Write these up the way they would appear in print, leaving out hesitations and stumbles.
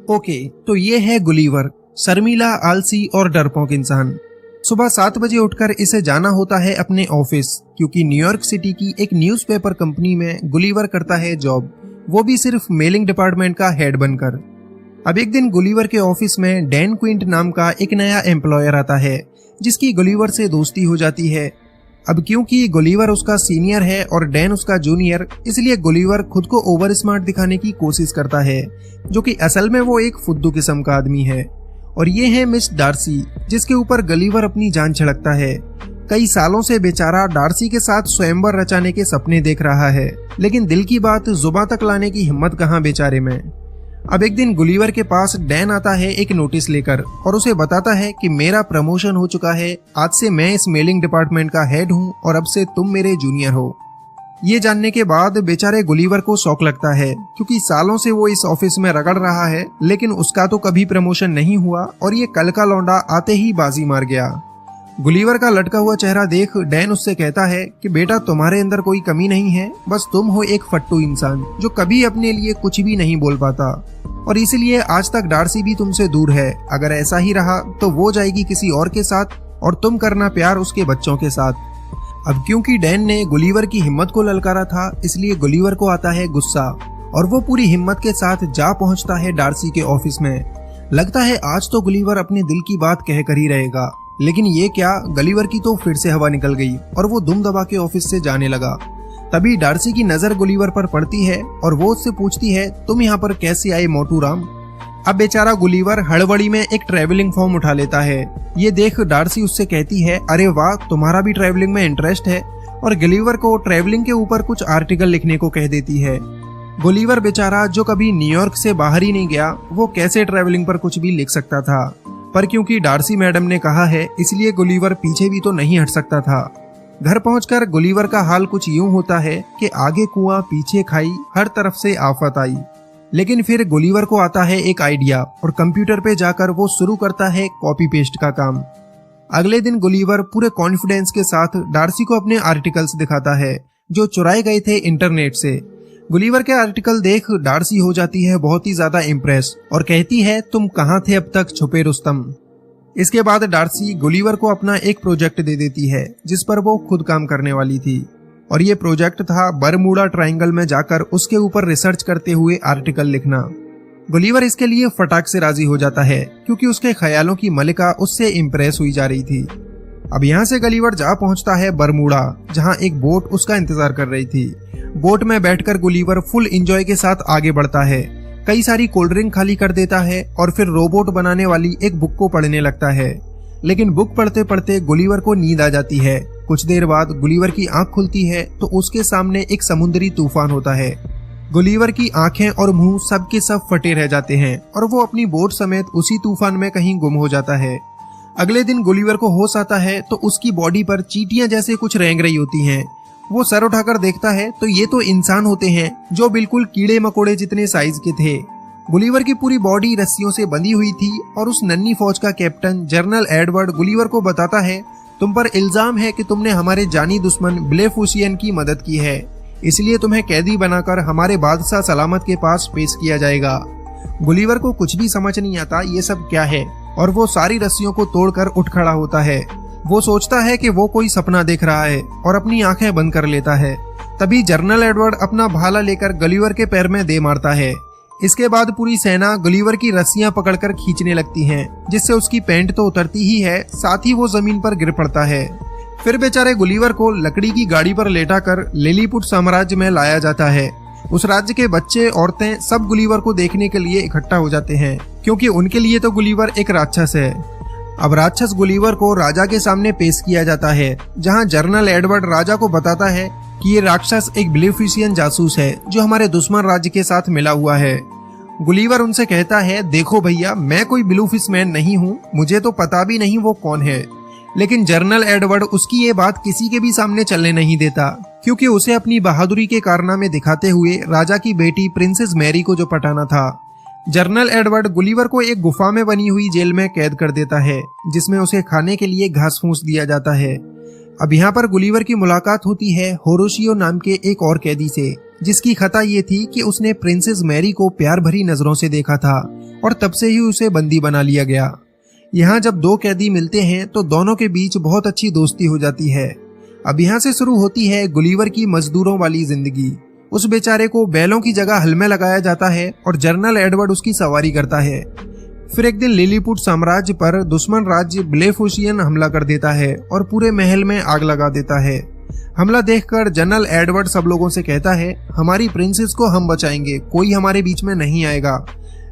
Okay, तो ये है गुलिवर, शर्मीला, आलसी और डरपोक इंसान। सुबह 7 बजे उठकर इसे जाना होता है अपने ऑफिस, क्योंकि न्यूयॉर्क सिटी की एक न्यूज़पेपर कंपनी में गुलिवर करता है जॉब, वो भी सिर्फ मेलिंग डिपार्टमेंट का हेड बनकर। अब एक दिन गुलिवर के ऑफिस में डैन क्विंट नाम का एक नया एम्प्लॉयर आता है, जिसकी गुलिवर से दोस्ती हो जाती है। अब क्योंकि गुलिवर उसका सीनियर है और डैन उसका जूनियर, इसलिए गुलिवर खुद को ओवर स्मार्ट दिखाने की कोशिश करता है, जो कि असल में वो एक फुद्दू किस्म का आदमी है। और ये है मिस डार्सी, जिसके ऊपर गुलिवर अपनी जान छिड़कता है। कई सालों से बेचारा डार्सी के साथ स्वयंवर रचाने के सपने देख रहा है, लेकिन दिल की बात जुबां तक लाने की हिम्मत कहाँ बेचारे में। अब एक दिन गुलिवर के पास डैन आता है एक नोटिस लेकर और उसे बताता है कि मेरा प्रमोशन हो चुका है, आज से मैं इस मेलिंग डिपार्टमेंट का हेड हूँ और अब से तुम मेरे जूनियर हो। ये जानने के बाद बेचारे गुलिवर को शौक लगता है, क्योंकि सालों से वो इस ऑफिस में रगड़ रहा है, लेकिन उसका तो कभी प्रमोशन नहीं हुआ और ये कल का लौंडा आते ही बाजी मार गया। गुलिवर का लटका हुआ चेहरा देख डैन उससे कहता है कि बेटा, तुम्हारे अंदर कोई कमी नहीं है, बस तुम हो एक फट्टू इंसान जो कभी अपने लिए कुछ भी नहीं बोल पाता, और इसीलिए आज तक डार्सी भी तुमसे दूर है। अगर ऐसा ही रहा तो वो जाएगी किसी और के साथ और तुम करना प्यार उसके बच्चों के साथ। अब क्योंकि डैन ने गुलिवर की हिम्मत को ललकारा था, इसलिए गुलिवर को आता है गुस्सा और वो पूरी हिम्मत के साथ जा पहुंचता है डार्सी के ऑफिस में। लगता है आज तो गुलिवर अपने दिल की बात कह कर ही रहेगा, लेकिन ये क्या, गुलिवर की तो फिर से हवा निकल गई और वो दुम दबा के ऑफिस से जाने लगा। तभी डार्सी की नजर गुलिवर पर पड़ती है और वो उससे पूछती है, तुम यहाँ पर कैसे आए मोटू राम। अब बेचारा गुलिवर हड़बड़ी में एक ट्रैवलिंग फॉर्म उठा लेता है। ये देख डार्सी उससे कहती है, अरे वाह, तुम्हारा भी ट्रैवलिंग में इंटरेस्ट है, और गुलिवर को ट्रैवलिंग के ऊपर कुछ आर्टिकल लिखने को कह देती है। गुलिवर बेचारा जो कभी न्यूयॉर्क से बाहर ही नहीं गया, वो कैसे ट्रैवलिंग पर कुछ भी लिख सकता था, पर क्योंकि डार्सी मैडम ने कहा है इसलिए गुलिवर पीछे भी तो नहीं हट सकता था। घर पहुंचकर गुलिवर का हाल कुछ यूं होता है कि आगे कुआं पीछे खाई, हर तरफ से आफत आई। लेकिन फिर गुलिवर को आता है एक आइडिया और कंप्यूटर पे जाकर वो शुरू करता है कॉपी पेस्ट का काम। अगले दिन गुलिवर पूरे कॉन्फिडेंस के साथ डार्सी को अपने आर्टिकल्स दिखाता है जो चुराए गए थे इंटरनेट से। गुलिवर के आर्टिकल देख डार्सी हो जाती है बहुत ही ज्यादा इम्प्रेस और कहती है, तुम कहाँ थे अब तक छुपे रुस्तम। इसके बाद डार्सी गुलिवर को अपना एक प्रोजेक्ट दे देती है जिस पर वो खुद काम करने वाली थी, और ये प्रोजेक्ट था बरमूडा ट्रायंगल में जाकर उसके ऊपर रिसर्च करते हुए आर्टिकल लिखना। गुलिवर इसके लिए फटाक से राजी हो जाता है, क्योंकि उसके ख्यालों की मलिका उससे इम्प्रेस हुई जा रही थी। अब यहाँ से गुलिवर जा पहुंचता है बरमूडा, जहाँ एक बोट उसका इंतजार कर रही थी। बोट में बैठकर गुलिवर फुल एंजॉय के साथ आगे बढ़ता है, कई सारी कोल्ड ड्रिंक खाली कर देता है और फिर रोबोट बनाने वाली एक बुक को पढ़ने लगता है। लेकिन बुक पढ़ते पढ़ते गुलिवर को नींद आ जाती है। कुछ देर बाद गुलिवर की आंख खुलती है तो उसके सामने एक समुद्री तूफान होता है। गुलिवर की आंखें और मुंह सब के सब फटे रह जाते हैं और वो अपनी बोट समेत उसी तूफान में कहीं गुम हो जाता है। अगले दिन गुलिवर को होश आता है तो उसकी बॉडी पर चींटियां जैसे कुछ रेंग रही होती हैं। वो सर उठाकर देखता है तो ये तो इंसान होते हैं जो बिल्कुल कीड़े मकोड़े जितने साइज के थे। गुलिवर की पूरी बॉडी रस्सियों से बंधी हुई थी और उस नन्ही फौज का कैप्टन जनरल एडवर्ड गुलिवर को बताता है, तुम पर इल्जाम है कि तुमने हमारे जानी दुश्मन ब्लेफुसियन की मदद की है, इसलिए तुम्हें कैदी बनाकर हमारे बादशाह सलामत के पास पेश किया जाएगा। गुलिवर को कुछ भी समझ नहीं आता ये सब क्या है, और वो सारी रस्सियों को तोड़कर उठ खड़ा होता है। वो सोचता है कि वो कोई सपना देख रहा है और अपनी आंखें बंद कर लेता है। तभी जनरल एडवर्ड अपना भाला लेकर गुलिवर के पैर में दे मारता है। इसके बाद पूरी सेना गुलिवर की रस्सियां पकड़कर खींचने लगती हैं, जिससे उसकी पैंट तो उतरती ही है, साथ ही वो जमीन पर गिर पड़ता है। फिर बेचारे गुलिवर को लकड़ी की गाड़ी पर लेटाकर लिलीपुट साम्राज्य में लाया जाता है। उस राज्य के बच्चे, औरतें सब गुलिवर को देखने के लिए इकट्ठा हो जाते हैं, क्योंकि उनके लिए तो गुलिवर एक राक्षस है। अब राक्षस गुलिवर को राजा के सामने पेश किया जाता है, जहां जनरल एडवर्ड राजा को बताता है कि ये राक्षस एक ब्लेफिसियन जासूस है जो हमारे दुश्मन राज्य के साथ मिला हुआ है। गुलिवर उनसे कहता है, देखो भैया, मैं कोई ब्लूफिशमैन नहीं हूँ, मुझे तो पता भी नहीं वो कौन है। लेकिन जनरल एडवर्ड उसकी ये बात किसी के भी सामने चलने नहीं देता, क्योंकि उसे अपनी बहादुरी के कारनामे दिखाते हुए राजा की बेटी प्रिंसेस मैरी को जो पटाना था। जनरल एडवर्ड गुलिवर को एक गुफा में बनी हुई जेल में कैद कर देता है, जिसमें उसे खाने के लिए घास फूस दिया जाता है। अब यहाँ पर गुलिवर की मुलाकात होती है होरोशियो नाम के एक और कैदी से, जिसकी खता ये थी कि उसने प्रिंसेस मैरी को प्यार भरी नजरों से देखा था, और तब से ही उसे बंदी बना लिया गया। यहाँ जब दो कैदी मिलते हैं तो दोनों के बीच बहुत अच्छी दोस्ती हो जाती है। अब यहाँ से शुरू होती है गुलिवर की मजदूरों वाली जिंदगी। उस बेचारे को बैलों की जगह हल में लगाया जाता है और जनरल एडवर्ड उसकी सवारी करता है। फिर एक दिन लिलीपुट साम्राज्य पर दुश्मन राज्य ब्लेफुशियन हमला कर देता है और पूरे महल में आग लगा देता है। हमला देखकर जनरल एडवर्ड सब लोगों से कहता है, हमारी प्रिंसेस को हम बचाएंगे, कोई हमारे बीच में नहीं आएगा।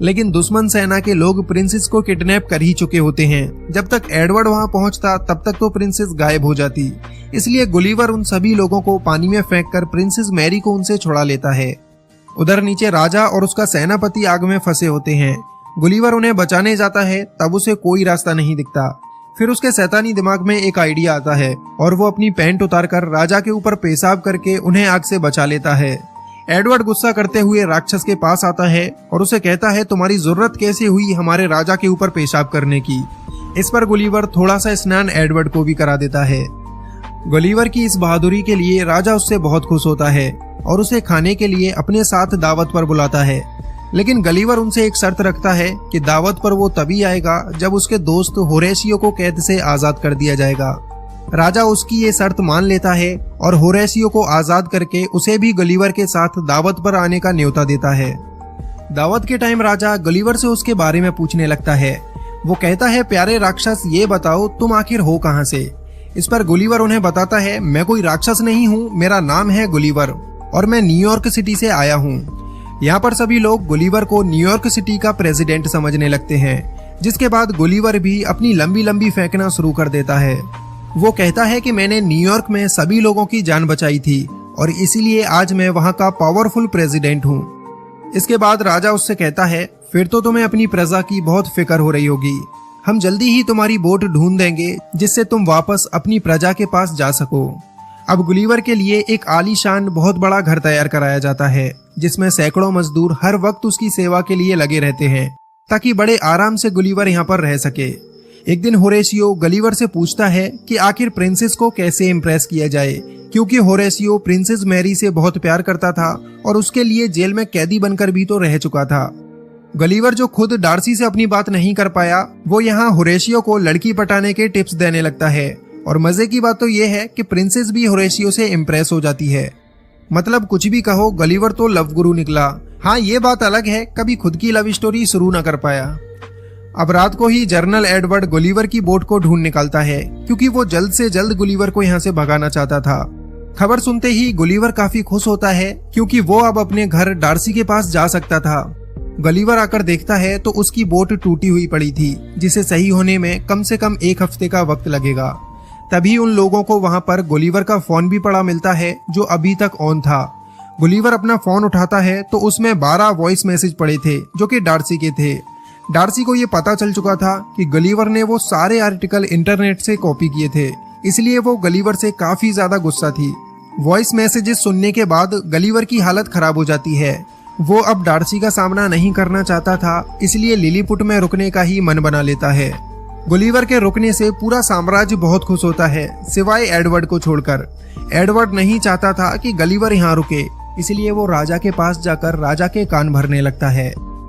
लेकिन दुश्मन सेना के लोग प्रिंसेस को किडनैप कर ही चुके होते हैं। जब तक एडवर्ड वहां पहुंचता तब तक तो प्रिंसेस गायब हो जाती। इसलिए गुलिवर उन सभी लोगों को पानी में फेंककर प्रिंसेस मैरी को उनसे छुड़ा लेता है। उधर नीचे राजा और उसका सेनापति आग में फंसे होते हैं। गुलिवर उन्हें बचाने जाता है, तब उसे कोई रास्ता नहीं दिखता। फिर उसके शैतानी दिमाग में एक आइडिया आता है और वो अपनी पैंट उतारकर राजा के ऊपर पेशाब करके उन्हें आग से बचा लेता है। एडवर्ड गुस्सा करते हुए राक्षस के पास आता है और उसे कहता है, तुम्हारी जरूरत कैसे हुई हमारे राजा के ऊपर पेशाब करने की। इस पर गुलिवर थोड़ा सा स्नान एडवर्ड को भी करा देता है। गुलिवर की इस बहादुरी के लिए राजा उससे बहुत खुश होता है और उसे खाने के लिए अपने साथ दावत पर बुलाता है। लेकिन गलीवर उनसे एक शर्त रखता है कि दावत पर वो तभी आएगा जब उसके दोस्त होरेशियो को कैद से आजाद कर दिया जाएगा। राजा उसकी ये शर्त मान लेता है और होरेशियो को आजाद करके उसे भी गलीवर के साथ दावत पर आने का न्योता देता है। दावत के टाइम राजा गलीवर से उसके बारे में पूछने लगता है। वो कहता है, प्यारे राक्षस, ये बताओ तुम आखिर हो कहाँ से। इस पर गुलिवर उन्हें बताता है, मैं कोई राक्षस नहीं हूँ, मेरा नाम है गुलिवर और मैं न्यूयॉर्क सिटी से आया हूँ। यहाँ पर सभी लोग गुलिवर को न्यूयॉर्क सिटी का प्रेसिडेंट समझने लगते हैं, जिसके बाद गुलिवर भी अपनी लंबी लंबी फेंकना शुरू कर देता है। वो कहता है कि मैंने न्यूयॉर्क में सभी लोगों की जान बचाई थी और इसीलिए आज मैं वहाँ का पावरफुल प्रेसिडेंट हूँ। इसके बाद राजा उससे कहता है, फिर तो तुम्हें अपनी प्रजा की बहुत फिक्र हो रही होगी। हम जल्दी ही तुम्हारी बोट ढूंढ देंगे जिससे तुम वापस अपनी प्रजा के पास जा सको। अब गुलिवर के लिए एक आलीशान बहुत बड़ा घर तैयार कराया जाता है, जिसमें सैकड़ों मजदूर हर वक्त उसकी सेवा के लिए लगे रहते हैं ताकि बड़े आराम से गुलिवर यहाँ पर रह सके। एक दिन होरेशियो गलीवर से पूछता है कि आखिर प्रिंसेस को कैसे इम्प्रेस किया जाए, क्योंकि होरेशियो प्रिंसेस मैरी से बहुत प्यार करता था और उसके लिए जेल में कैदी बनकर भी तो रह चुका था। गलीवर जो खुद डार्सी से अपनी बात नहीं कर पाया, वो यहाँ होरेशियो को लड़की पटाने के टिप्स देने लगता है। और मजे की बात तो ये है कि प्रिंसेस भी होरेशियो से इम्प्रेस हो जाती है। मतलब कुछ भी कहो, गलीवर तो लव गुरु निकला। हाँ, ये बात अलग है कभी खुद की लव स्टोरी शुरू न कर पाया। अब रात को ही जनरल एडवर्ड गुलिवर की बोट को ढूंढ निकालता है, क्योंकि वो जल्द से जल्द गुलिवर को यहाँ से भगाना चाहता था। खबर सुनते ही गुलिवर काफी खुश होता है, क्योंकि वो अब अपने घर डार्सी के पास जा सकता था। गलीवर आकर देखता है तो उसकी बोट टूटी हुई पड़ी थी, जिसे सही होने में कम से कम 1 हफ्ते का वक्त लगेगा। तभी उन लोगों को वहां पर गुलिवर का फोन भी पड़ा मिलता है, जो अभी तक ऑन था। गुलिवर अपना फोन उठाता है तो उसमें 12 वॉइस मैसेज पड़े थे, जो कि डार्सी के थे। डार्सी को ये पता चल चुका था कि गलीवर ने वो सारे आर्टिकल इंटरनेट से कॉपी किए थे, इसलिए वो गलीवर से काफी ज्यादा गुस्सा थी। वॉइस मैसेजेस सुनने के बाद गलीवर की हालत खराब हो जाती है। वो अब डार्सी का सामना नहीं करना चाहता था, इसलिए लिलीपुट में रुकने का ही मन बना लेता है। गुलिवर के रुकने से पूरा साम्राज्य बहुत खुश होता है, सिवाय एडवर्ड को छोड़कर। एडवर्ड नहीं चाहता था कि गलीवर यहाँ रुके, इसलिए वो राजा के पास जाकर राजा के कान भरने लगता है।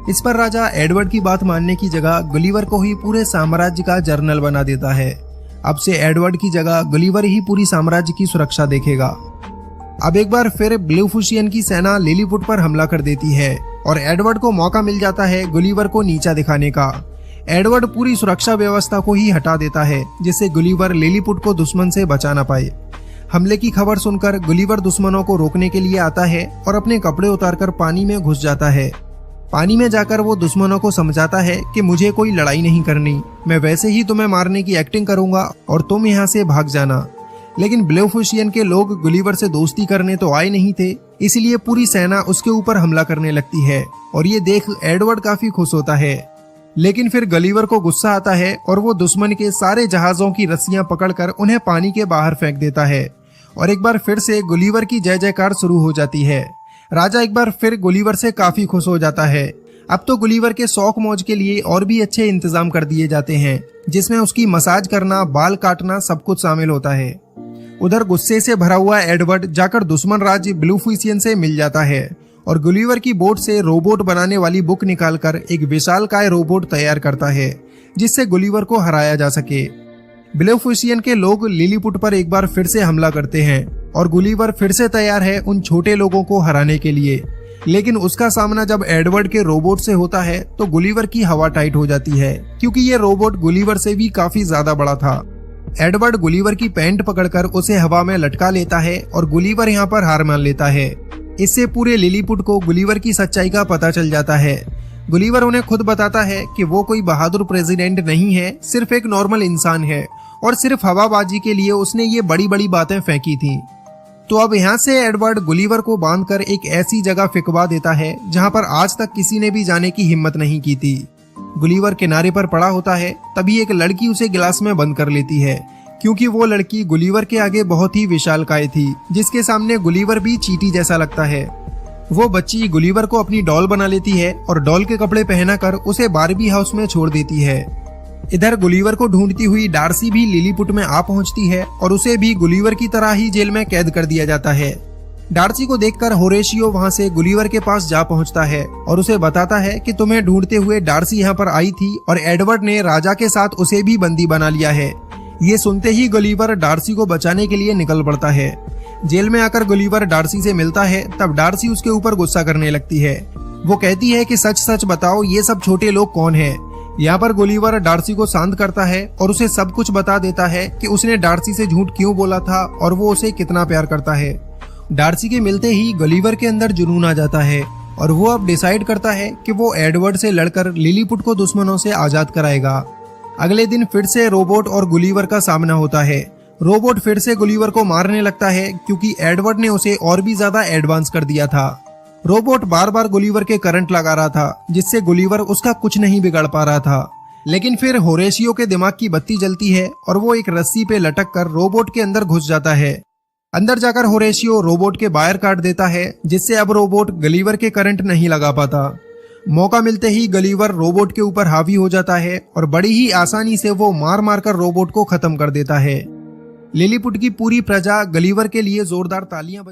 इस पर राजा एडवर्ड की बात मानने की जगह गुलिवर को ही पूरे साम्राज्य का जनरल बना देता है। अब से एडवर्ड की जगह गुलिवर ही पूरी साम्राज्य की सुरक्षा देखेगा। अब एक बार फिर ब्लेफुशियन की सेना लिलीपुट पर हमला कर देती है और एडवर्ड को मौका मिल जाता है गुलिवर को नीचा दिखाने का। एडवर्ड पूरी सुरक्षा व्यवस्था को ही हटा देता है, जिससे गुलिवर लिलीपुट को दुश्मन से बचा ना पाए। हमले की खबर सुनकर गुलिवर दुश्मनों को रोकने के लिए आता है और अपने कपड़े उतारकर पानी में घुस जाता है। पानी में जाकर वो दुश्मनों को समझाता है कि मुझे कोई लड़ाई नहीं करनी, मैं वैसे ही तुम्हें मारने की एक्टिंग करूंगा और तुम यहाँ से भाग जाना। लेकिन ब्लेफुशियन के लोग गुलिवर से दोस्ती करने तो आए नहीं थे, इसलिए पूरी सेना उसके ऊपर हमला करने लगती है और ये देख एडवर्ड काफी खुश होता है। लेकिन फिर गलीवर को गुस्सा आता है और वो दुश्मन के सारे जहाजों की रस्सियां पकड़कर उन्हें पानी के बाहर फेंक देता है और एक बार फिर से गुलिवर की जय जयकार शुरू हो जाती है। राजा एक बार फिर गुलिवर से काफी खुश हो जाता है। अब तो गुलिवर के शौक मौज के लिए और भी अच्छे इंतजाम कर दिए जाते हैं, जिसमें उसकी मसाज करना, बाल काटना सब कुछ शामिल होता है। उधर गुस्से से भरा हुआ एडवर्ड जाकर दुश्मन राज्य ब्लेफुशियन से मिल जाता है और गुलिवर की बोट से रोबोट बनाने वाली बुक निकालकर एक विशालकाय रोबोट तैयार करता है जिससे गुलिवर को हराया जा सके। ब्लेफुसियन के लोग लिलीपुट पर एक बार फिर से हमला करते हैं और गुलिवर फिर से तैयार है उन छोटे लोगों को हराने के लिए। लेकिन उसका सामना जब एडवर्ड के रोबोट से होता है तो गुलिवर की हवा टाइट हो जाती है क्योंकि ये रोबोट गुलिवर से भी काफी ज्यादा बड़ा था। एडवर्ड गुलिवर की पैंट पकड़कर उसे हवा में लटका लेता है और गुलिवर यहाँ पर हार मान लेता है। इससे पूरे लिलीपुट को गुलिवर की सच्चाई का पता चल जाता है। गुलिवर उन्हें खुद बताता है कि वो कोई बहादुर प्रेसिडेंट नहीं है, सिर्फ एक नॉर्मल इंसान है और सिर्फ हवाबाजी के लिए उसने ये बड़ी बड़ी बातें फेंकी थी। तो अब यहाँ से एडवर्ड गुलिवर को बांधकर एक ऐसी जगह फिकवा देता है जहाँ पर आज तक किसी ने भी जाने की हिम्मत नहीं की थी। गुलिवर किनारे पर पड़ा होता है, तभी एक लड़की उसे गिलास में बंद कर लेती है क्योंकि वो लड़की गुलिवर के आगे बहुत ही विशालकाय थी जिसके सामने गुलिवर भी चींटी जैसा लगता है। वो बच्ची गुलिवर को अपनी डॉल बना लेती है और डॉल के कपड़े पहनाकर उसे बारबी हाउस में छोड़ देती है। इधर गुलिवर को ढूंढती हुई डार्सी भी लिलीपुट में आ पहुंचती है और उसे भी गुलिवर की तरह ही जेल में कैद कर दिया जाता है। डार्सी को देखकर होरेशियो वहां से गुलिवर के पास जा पहुंचता है और उसे बताता है कि तुम्हें ढूंढते हुए डार्सी यहाँ पर आई थी और एडवर्ड ने राजा के साथ उसे भी बंदी बना लिया है। ये सुनते ही गुलिवर डार्सी को बचाने के लिए निकल पड़ता है। जेल में आकर गुलिवर डार्सी से मिलता है, तब डार्सी उसके ऊपर गुस्सा करने लगती है। वो कहती है कि सच सच बताओ ये सब छोटे लोग कौन हैं। यहाँ पर गुलिवर डार्सी को शांत करता है और उसे सब कुछ बता देता है कि उसने डार्सी से झूठ क्यों बोला था और वो उसे कितना प्यार करता है। डार्सी के मिलते ही गुलिवर के अंदर जुनून आ जाता है और वो अब डिसाइड करता है कि वो एडवर्ड से लड़कर लिलीपुट को दुश्मनों से आजाद कराएगा। अगले दिन फिर से रोबोट और गुलिवर का सामना होता है। रोबोट फिर से गुलिवर को मारने लगता है क्योंकि एडवर्ड ने उसे और भी ज्यादा एडवांस कर दिया था। रोबोट बार बार गुलिवर के करंट लगा रहा था जिससे गुलिवर उसका कुछ नहीं बिगाड़ पा रहा था। लेकिन फिर होरेशियो के दिमाग की बत्ती जलती है और वो एक रस्सी पे लटक कर रोबोट के अंदर घुस जाता है। अंदर जाकर होरेशियो रोबोट के वायर काट देता है जिससे अब रोबोट गुलिवर के करंट नहीं लगा पाता। मौका मिलते ही गुलिवर रोबोट के ऊपर हावी हो जाता है और बड़ी ही आसानी से वो मार मार कर रोबोट को खत्म कर देता है। लिलीपुट की पूरी प्रजा गुलिवर के लिए जोरदार तालियां